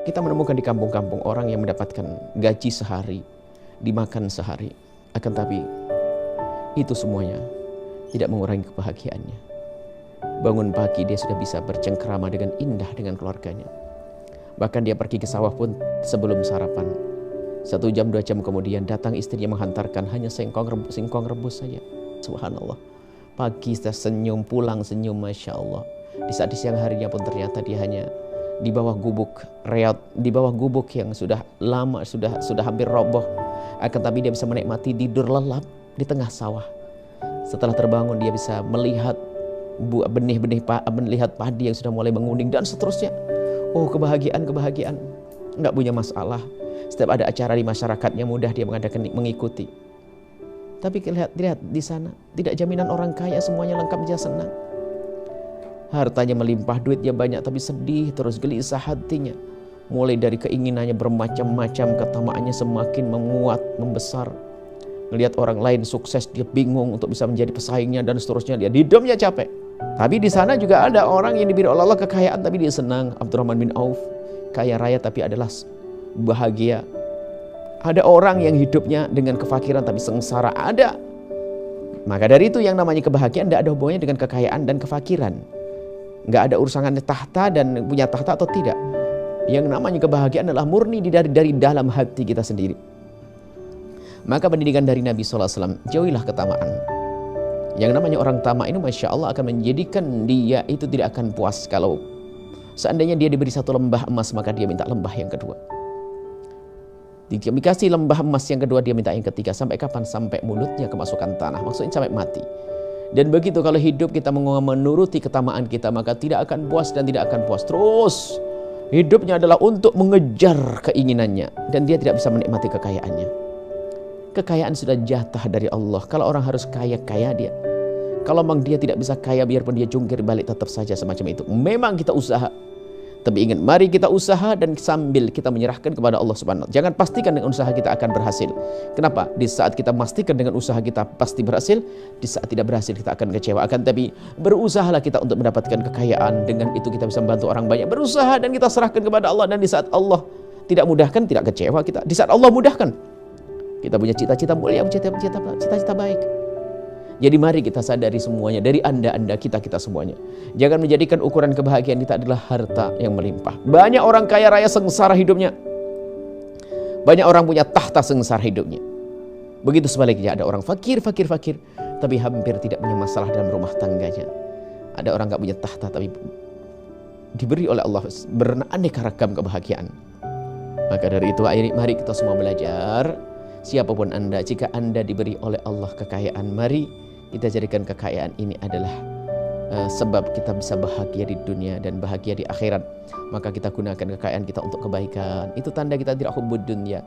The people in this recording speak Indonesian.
Kita menemukan di kampung-kampung orang yang mendapatkan gaji sehari, dimakan sehari. Akan tapi itu semuanya tidak mengurangi kebahagiaannya. Bangun pagi dia sudah bisa bercengkrama dengan indah dengan keluarganya. Bahkan dia pergi ke sawah pun sebelum sarapan. 1 jam 2 jam kemudian datang istrinya menghantarkan hanya singkong rebus saja. Subhanallah. Pagi sudah senyum, pulang senyum, Masya Allah. Di saat di siang harinya pun ternyata dia hanya di bawah gubuk reot, di bawah gubuk yang sudah lama, sudah hampir roboh. Akan tapi dia bisa menikmati tidur lelap di tengah sawah. Setelah terbangun dia bisa melihat benih-benih, melihat padi yang sudah mulai menguning dan seterusnya. Oh, kebahagiaan, nggak punya masalah. Setiap ada acara di masyarakatnya mudah dia mengikuti. Tapi lihat di sana, tidak jaminan orang kaya semuanya lengkap dia senang. Hartanya melimpah, duitnya banyak, tapi sedih terus, gelisah hatinya. Mulai dari keinginannya bermacam-macam, ketamaannya semakin menguat, membesar. Melihat orang lain sukses, dia bingung untuk bisa menjadi pesaingnya dan seterusnya. Dia hidupnya capek. Tapi di sana juga ada orang yang diberi oleh Allah kekayaan, tapi dia senang. Abdurrahman bin Auf, kaya raya tapi adalah bahagia. Ada orang yang hidupnya dengan kefakiran tapi sengsara, ada. Maka dari itu yang namanya kebahagiaan tidak ada hubungannya dengan kekayaan dan kefakiran. Nggak ada urusannya tahta dan punya tahta atau tidak. Yang namanya kebahagiaan adalah murni dari dalam hati kita sendiri. Maka pendidikan dari Nabi SAW, jauhilah ketamaan. Yang namanya orang tamak ini Masya Allah akan menjadikan dia itu tidak akan puas. Kalau seandainya dia diberi 1 lembah emas, maka dia minta lembah yang kedua. Dikasih lembah emas yang kedua, dia minta yang ketiga. Sampai kapan? Sampai mulutnya kemasukan tanah. Maksudnya sampai mati. Dan begitu kalau hidup kita menuruti ketamaan kita, maka tidak akan puas dan tidak akan puas. Terus hidupnya adalah untuk mengejar keinginannya. Dan dia tidak bisa menikmati kekayaannya. Kekayaan sudah jatah dari Allah. Kalau orang harus kaya dia. Kalau memang dia tidak bisa kaya, biarpun dia jungkir balik tetap saja semacam itu. Memang kita usaha. Tapi ingat, mari kita usaha dan sambil kita menyerahkan kepada Allah Subhanahu wa Ta'ala. Jangan pastikan dengan usaha kita akan berhasil. Kenapa? Di saat kita pastikan dengan usaha kita pasti berhasil, di saat tidak berhasil kita akan kecewa. Akan tapi berusahalah kita untuk mendapatkan kekayaan. Dengan itu kita bisa membantu orang banyak. Berusaha dan kita serahkan kepada Allah. Dan di saat Allah tidak mudahkan, tidak kecewa kita. Di saat Allah mudahkan, kita punya cita-cita mulia, cita-cita baik. Jadi mari kita sadari semuanya, dari anda, kita semuanya. Jangan menjadikan ukuran kebahagiaan kita adalah harta yang melimpah. Banyak orang kaya raya sengsara hidupnya. Banyak orang punya tahta sengsara hidupnya. Begitu sebaliknya, ada orang fakir, tapi hampir tidak punya masalah dalam rumah tangganya. Ada orang gak punya tahta, tapi diberi oleh Allah beraneka ragam kebahagiaan. Maka dari itu, mari kita semua belajar. Siapapun anda, jika anda diberi oleh Allah kekayaan, mari kita jadikan kekayaan ini adalah sebab kita bisa bahagia di dunia dan bahagia di akhirat. Maka kita gunakan kekayaan kita untuk kebaikan. Itu tanda kita tidak hubbud dunya.